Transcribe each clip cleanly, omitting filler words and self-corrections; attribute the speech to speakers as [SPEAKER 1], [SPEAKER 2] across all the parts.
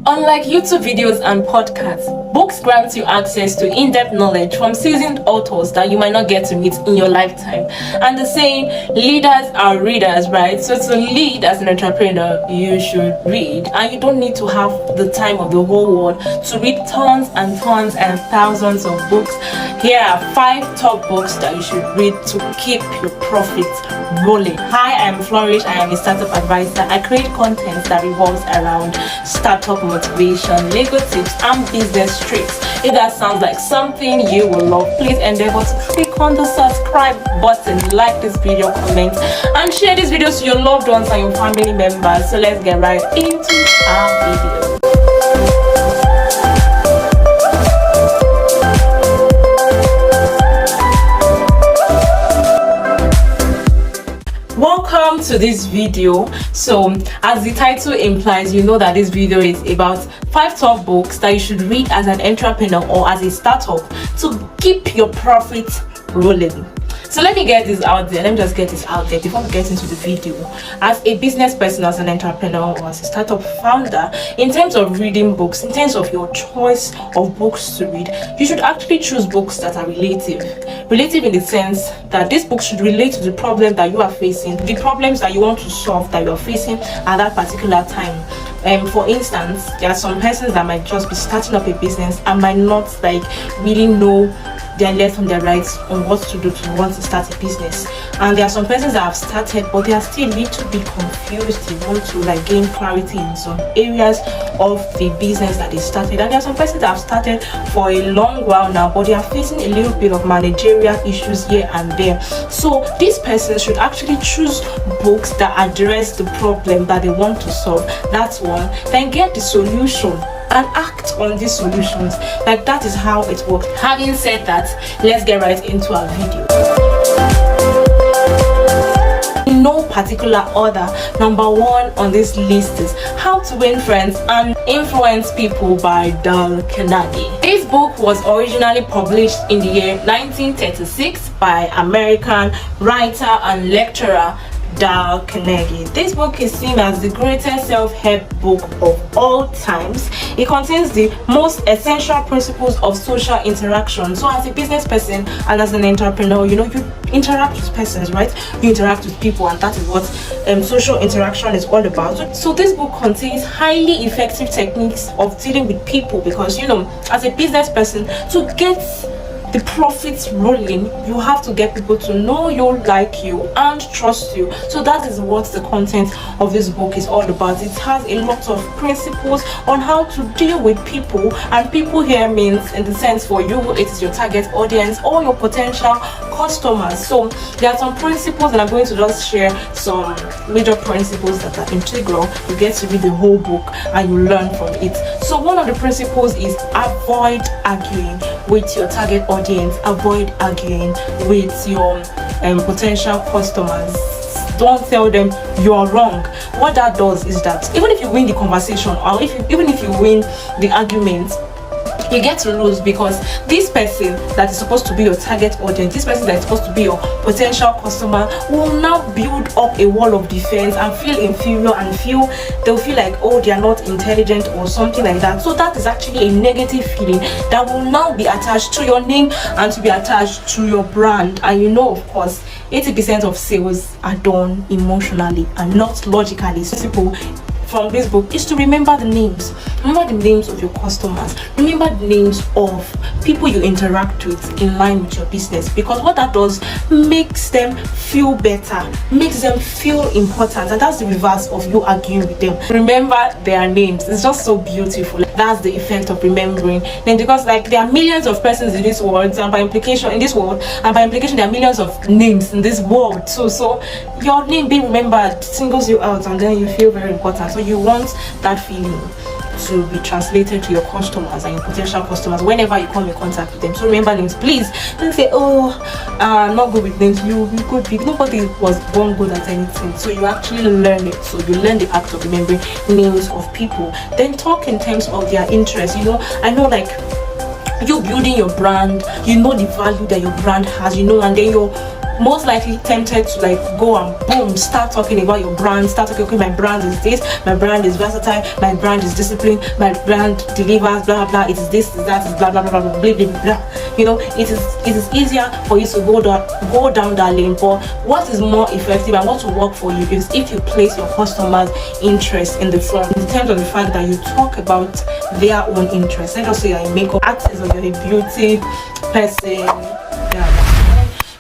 [SPEAKER 1] Unlike YouTube videos and podcasts, books grant you access to in-depth knowledge from seasoned authors that you might not get to meet in your lifetime. And the saying, leaders are readers, right? So to lead as an entrepreneur, you should read. And you don't need to have the time of the whole world to read tons and tons and thousands of books. Here are 5 top books that you should read to keep your profits rolling. Hi, I'm Flourish. I am a startup advisor. I create content that revolves around startup motivation, legal tips, and business tricks. If that sounds like something you will love, please endeavor to click on the subscribe button, like this video, comment, and share this video to your loved ones and your family members. So let's get right into our video. Welcome to this video. So as the title implies, you know that this video is about 5 top books that you should read as an entrepreneur or as a startup to keep your profits rolling. So let me get this out there. Let me just get this out there before we get into the video. As a business person, as an entrepreneur, or as a startup founder, in terms of reading books, in terms of your choice of books to read, you should actually choose books that are relative. Relative in the sense that this book should relate to the problem that you are facing, the problems that you want to solve that you are facing at that particular time. For instance, there are some persons that might just be starting up a business and might not really know their left from their right on what to do to want to start a business. And there are some persons that have started but they are still a little bit confused. They want to gain clarity in some areas of the business that they started. And there are some persons that have started for a long while now but they are facing a little bit of managerial issues here and there. So these persons should actually choose books that address the problem that they want to solve. That's one. Then get the solution and act on these solutions. That is how it works. Having said that, let's get right into our video. In no particular order, number 1 on this list is How to Win Friends and Influence People by Dale Carnegie. This book was originally published in the year 1936 by American writer and lecturer Dale Carnegie. This book is seen as the greatest self-help book of all times. It contains the most essential principles of social interaction. So as a business person and as an entrepreneur, you interact with persons, right? You interact with people, and that is what social interaction is all about. So this book contains highly effective techniques of dealing with people because, as a business person, to get the profits rolling, you have to get people to know you, like you, and trust you. So that is what the content of this book is all about. It has a lot of principles on how to deal with people, and people here means, in the sense, for you, it is your target audience or your potential customers. So there are some principles, and I'm going to just share some major principles that are integral. You get to read the whole book and you learn from it. So one of the principles is avoid arguing with your target audience. Avoid arguing with your potential customers. Don't tell them you are wrong. What that does is that even if you win the conversation, or even if you win the argument, you get to lose, because this person that is supposed to be your target audience, this person that is supposed to be your potential customer, will now build up a wall of defense and feel inferior, and they'll feel like, oh, they are not intelligent or something like that. So that is actually a negative feeling that will now be attached to your name and to be attached to your brand. And of course, 80% of sales are done emotionally and not logically. So simple from this book is to remember the names. Remember the names of your customers. Remember the names of people you interact with in line with your business, because what that does makes them feel better, makes them feel important, and that's the reverse of you arguing with them. Remember their names. It's just so beautiful. That's the effect of remembering them, because there are millions of persons in this world, and by implication there are millions of names in this world too. So your name being remembered singles you out, and then you feel very important. So you want that feeling to be translated to your customers and your potential customers whenever you come in contact with them. So remember names, please. Don't say, oh, I'm not good with names. You could be. Nobody was born good at anything. So you actually learn it. So you learn the act of remembering names of people. Then talk in terms of their interests. I know you building your brand, the value that your brand has, and then most likely tempted to like go and boom, start talking about your brand, start talking, okay, my brand is this, my brand is versatile, my brand is disciplined, my brand delivers, blah blah, it is this, it is that, it is blah blah blah blah blah blah blah blah. You know, it is easier for you to go down that lane. But what is more effective and what will work for you is if you place your customers' interest in the front, in terms of the fact that you talk about their own interests. Let us say you're a makeup artist or you're a beauty person.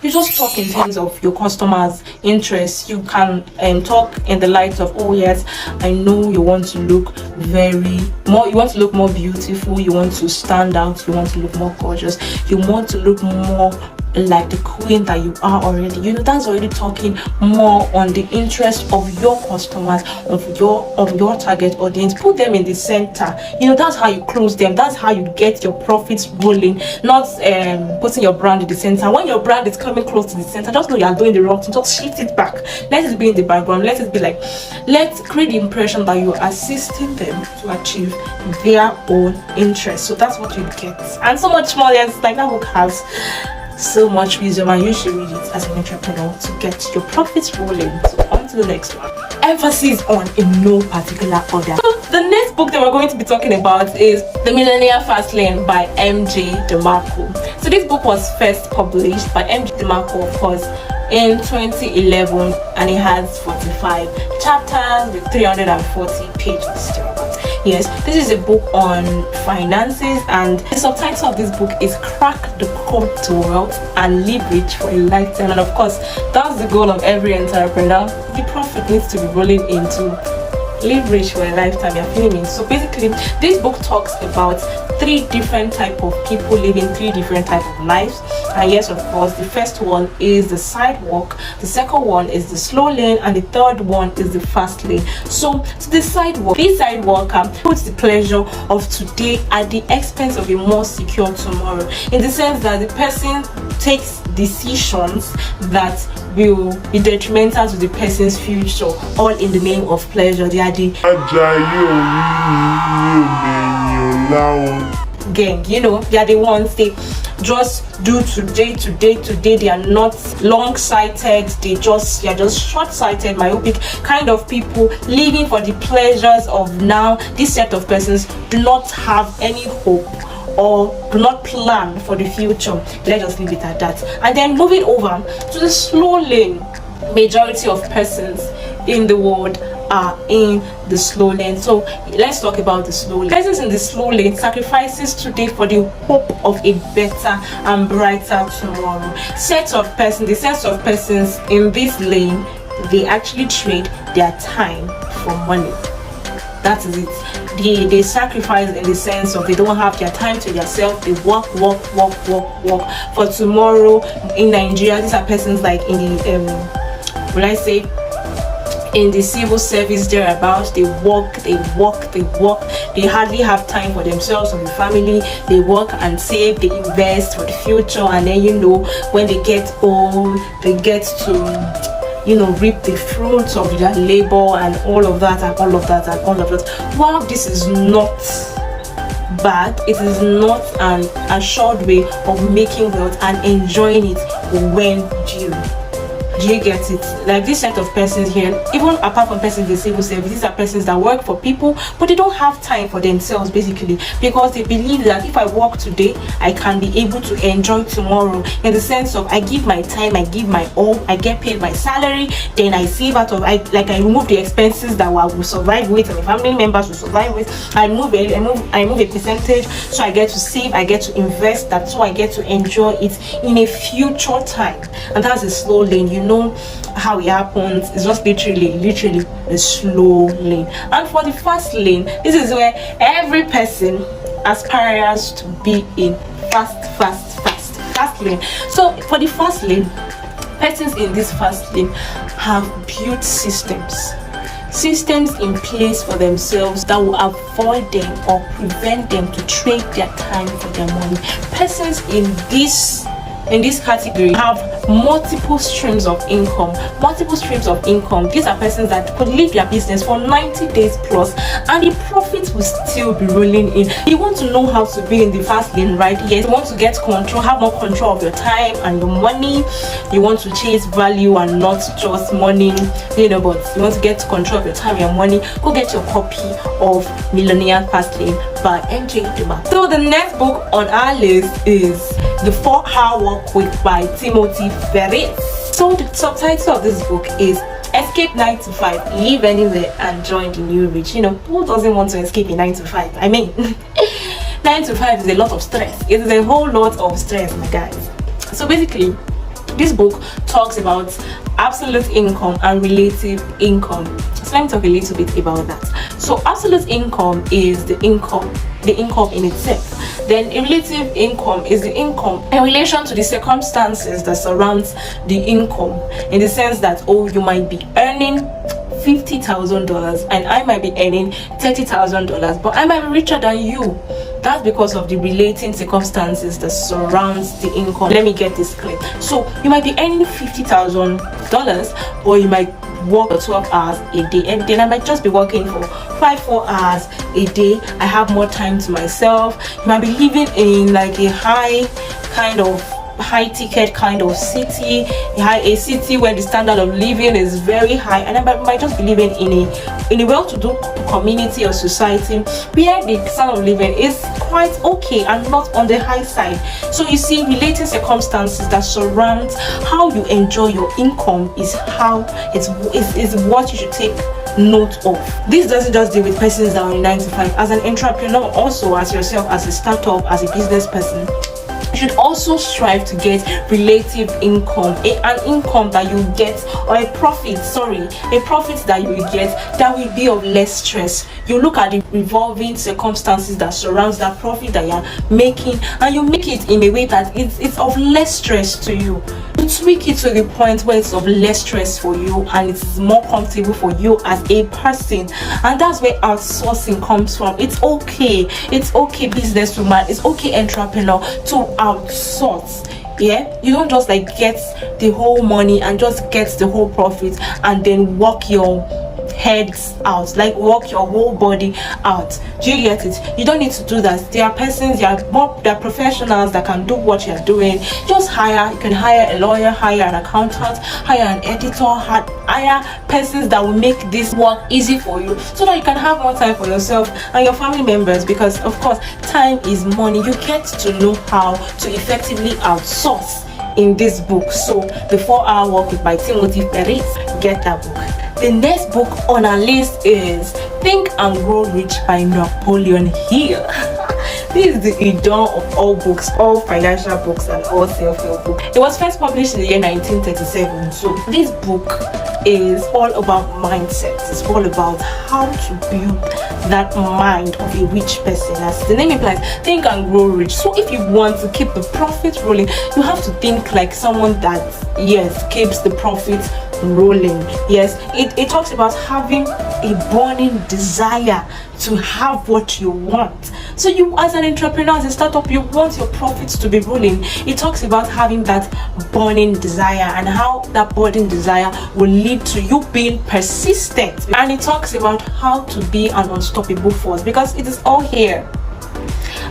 [SPEAKER 1] You just talk in terms of your customers' interests. You can talk in the light of, oh yes, I know you want to look you want to look more beautiful, you want to stand out, you want to look more gorgeous, you want to look more like the queen that you are already. You know, that's already talking more on the interest of your customers, of your target audience. Put them in the center. You know, that's how you close them, that's how you get your profits rolling, not putting your brand in the center. When your brand is coming close to the center, just know you are doing the wrong thing. Just shift it back, let it be in the background, let it be like, let's create the impression that you're assisting them to achieve their own interest. So that's what you get, and so much more. Yes, like that book has so much wisdom, and you should read it as an entrepreneur to get your profits rolling. So on to the next one. Emphasis on in no particular order. So the next book that we're going to be talking about is The Millionaire Fast Lane by M.J. DeMarco. So this book was first published by M.J. DeMarco, of course, in 2011, and it has 45 chapters with 340 pages. Yes, this is a book on finances, and the subtitle of this book is Crack the Code to Wealth and Live Rich for a Lifetime. And of course, that's the goal of every entrepreneur. The profit needs to be rolling into live rich for a lifetime. You're feeling me? So basically, this book talks about 3 different type of people living 3 different type of lives. And yes, of course, the first one is the sidewalk, the second one is the slow lane, and the third one is the fast lane. So to the sidewalk, this sidewalker puts the pleasure of today at the expense of a more secure tomorrow, in the sense that the person takes decisions that will be detrimental to the person's future, all in the name of pleasure. They are the gang, you know, they are the ones, they just do today. They are not long-sighted, they are just short-sighted, myopic kind of people living for the pleasures of now. This set of persons do not have any hope or do not plan for the future. Let's just leave it at that. And then moving over to the slow lane, majority of persons in the world are in the slow lane. So let's talk about the slow lane. Persons in the slow lane sacrifices today for the hope of a better and brighter tomorrow. The sense of persons in this lane, they actually trade their time for money. That is it. They sacrifice in the sense of they don't have their time to themselves. They work for tomorrow. In Nigeria, these are persons like in the will I say in the civil service thereabouts. They work. They hardly have time for themselves or the family. They work and save, they invest for the future, and then, you know, when they get old, they get to, you know, reap the fruits of their labor and all of that. While this is not bad, it is not an assured way of making wealth and enjoying it when due. Do you get it? Like this set of persons here, even apart from persons in the civil service, these are persons that work for people, but they don't have time for themselves, basically, because they believe that if I work today, I can be able to enjoy tomorrow, in the sense of I give my time, I give my all, I get paid my salary, then I save out of, I remove the expenses that I will survive with and the family members will survive with. I move a percentage, so I get to save, I get to invest that, so I get to enjoy it in a future time. And that's a slow lane. You know how it happens. It's just literally a slow lane. And for the fast lane, this is where every person aspires to be in fast lane. So for the fast lane, persons in this fast lane have built systems in place for themselves that will avoid them or prevent them to trade their time for their money. Persons in this in this category have multiple streams of income. These are persons that could leave their business for 90 days plus and the profits will still be rolling in. You want to know how to be in the fast lane, right? Yes, you want to get control, have more control of your time and your money. You want to chase value and not just money, but you want to get control of your time and your money. Go get your copy of Millionaire Fast Lane by MJ Duma. So the next book on our list is The 4-Hour Workweek by Timothy Ferriss. So the subtitle of this book is Escape 9 to 5, Live Anywhere and Join the New Rich. Who doesn't want to escape in 9 to 5? I mean 9 to 5 is a lot of stress. It is a whole lot of stress, my guys. So basically this book talks about absolute income and relative income. So let me talk a little bit about that. So absolute income is the income in itself. Then a relative income is the income in relation to the circumstances that surrounds the income, in the sense that, you might be earning $50,000 and I might be earning $30,000, but I might be richer than you. That's because of the relating circumstances that surrounds the income. Let me get this clear. So you might be earning $50,000, or you might work for 12 hours a day, and then I might just be working for 4 hours a day. I have more time to myself. You might be living in like a high ticket kind of city, a city where the standard of living is very high, and I might just be living in a well-to-do community or society where the standard of living is quite okay and not on the high side. So you see, related circumstances that surround how you enjoy your income is what you should take note of. This doesn't just deal with persons that are in 9 to 5. As an entrepreneur, also as yourself, as a startup, as a business person, you should also strive to get relative income, an income that you get, or a profit that you will get that will be of less stress. You look at the revolving circumstances that surrounds that profit that you're making, and you make it in a way that it's of less stress to you. You tweak it to the point where it's of less stress for you and it's more comfortable for you as a person, and that's where outsourcing comes from. It's okay, businesswoman, it's okay, entrepreneur, to outsource. You don't just get the whole money and just get the whole profit and then work your heads out, work your whole body out. Do you get it? You don't need to do that. There are persons, there are professionals that can do what you're doing. You can hire a lawyer, hire an accountant, hire an editor, hire persons that will make this work easy for you, so that you can have more time for yourself and your family members, because of course time is money. You get to know how to effectively outsource in this book. So The 4-Hour Workweek by Timothy Ferriss, get that book. The next book on our list is Think and Grow Rich by Napoleon Hill. This is the idol of all books, all financial books and all self-help books. It was first published in the year 1937. So this book is all about mindset. It's all about how to build that mind of a rich person. As the name implies, think and grow rich. So if you want to keep the profit rolling, you have to think like someone that, keeps the profit rolling. It talks about having a burning desire to have what you want. So you, as an entrepreneur, as a startup, you want your profits to be rolling. It talks about having that burning desire and how that burning desire will lead to you being persistent. And it talks about how to be an unstoppable force, because it is all here.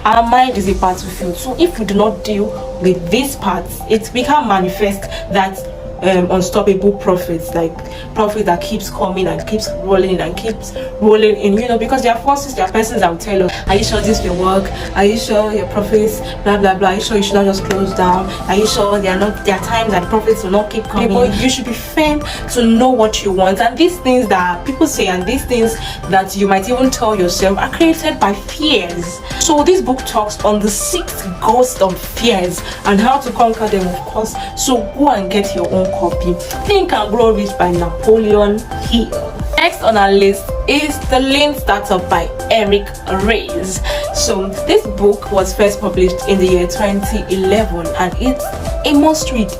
[SPEAKER 1] Our mind is a battlefield, so if we do not deal with these parts, we can manifest that unstoppable profits, like profit that keeps coming and keeps rolling in, because there are forces, there are persons that will tell us, are you sure this will work? Are you sure your profits, blah blah blah? Are you sure you should not just close down? Are you sure there are times that profits will not keep coming? But you should be firm to know what you want, and these things that people say and these things that you might even tell yourself are created by fears. So this book talks on the 6 ghosts of fears and how to conquer them, of course. So go and get your own copy. Think and Grow Rich by Napoleon Hill. Next on our list is The Lean Startup by Eric Ries. So this book was first published in the year 2011 and it's a must read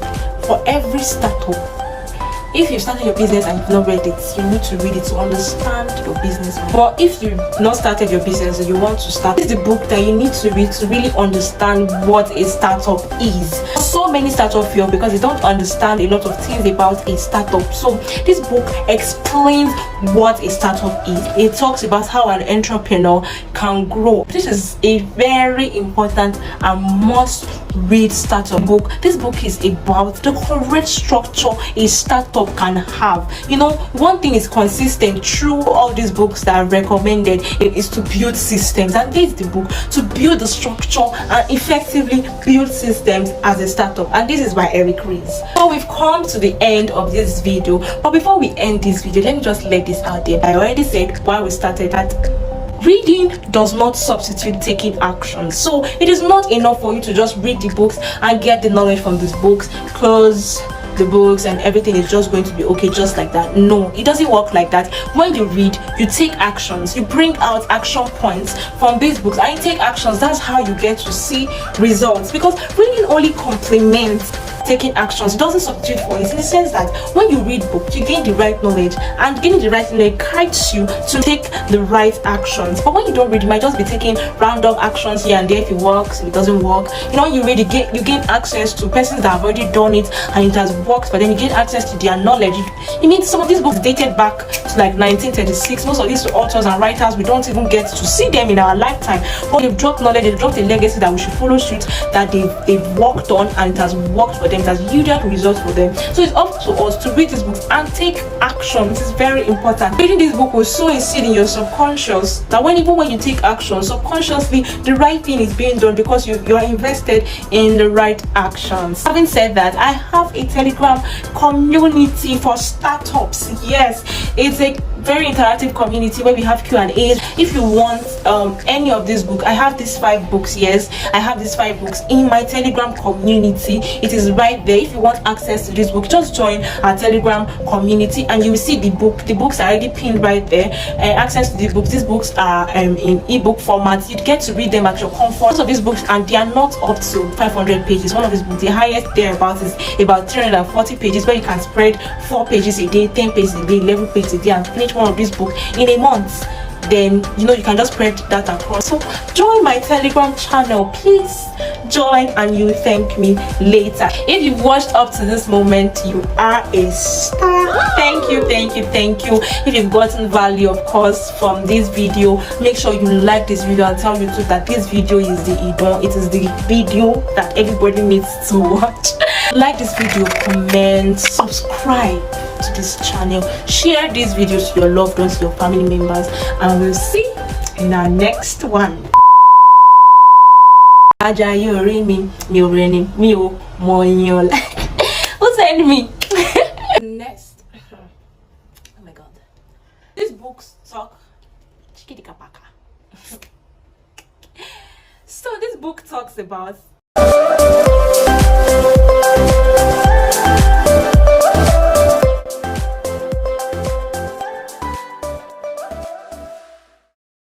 [SPEAKER 1] for every startup If you started your business and you've not read it, you need to read it to understand your business. But if you've not started your business and you want to start, this is the book that you need to read to really understand what a startup is. So many startup fail because they don't understand a lot of things about a startup. So this book explains what a startup is. It talks about how an entrepreneur can grow. This is a very important and must read startup book. This book is about the correct structure a startup can have. You know, one thing is consistent through all these books that are recommended, it is to build systems, and this is the book to build the structure and effectively build systems as a startup, and this is by Eric Ries. So we've come to the end of this video, but before we end this video, let me just let this out there. I already said while we started that reading does not substitute taking action. So it is not enough for you to just read the books and get the knowledge from these books, close the books and everything is just going to be okay just like that. No, it doesn't work like that. When you read, you take actions, you bring out action points from these books and you take actions. That's how you get to see results, because reading only complements taking actions. It doesn't substitute for it, in the sense that when you read books, you gain the right knowledge, and getting the right knowledge guides you to take the right actions. But when you don't read, you might just be taking random actions here and there. If it works, if it doesn't work, you know, you read, you gain access to persons that have already done it and it has worked, but then you gain access to their knowledge. It means some of these books dated back to like 1936. Most of these authors and writers, we don't even get to see them in our lifetime, but they've dropped knowledge, they've dropped a legacy that we should follow suit, that they've worked on, and it has worked for them, it has yielded results for them. So it's up to us to read these books and take action. This is very important. Reading this book will sow a seed in your subconscious that even when you take action subconsciously, the right thing is being done because you are invested in the right actions. Having said that, I have a Telegram community for startups. Yes, it's a very interactive community where we have Q&As. If you want any of these books, I have these 5 books. Yes, I have these 5 books in my Telegram community. It is right there. If you want access to this book, just join our Telegram community and you will see the book. The books are already pinned right there. Access to the books. These books are in ebook format. You get to read them at your comfort. Most of these books, and they are not up to 500 pages. One of these books, the highest thereabout is about 340 pages, where you can spread 4 pages a day, 10 pages a day, 11 pages a day, and finish one of these books in a month. Then you know you can just spread that across. So join my Telegram channel, please join, and you will thank me later. If you've watched up to this moment, you are a star. Thank you. If you've gotten value, of course, from this video, make sure you like this video and tell YouTube that this video is the idol. It is the video that everybody needs to watch. Like this video, comment, subscribe to this channel, share these videos to your loved ones, your family members, and we'll see in our next one. Who sent me? Next. Oh my god. These books talk. So this book talks about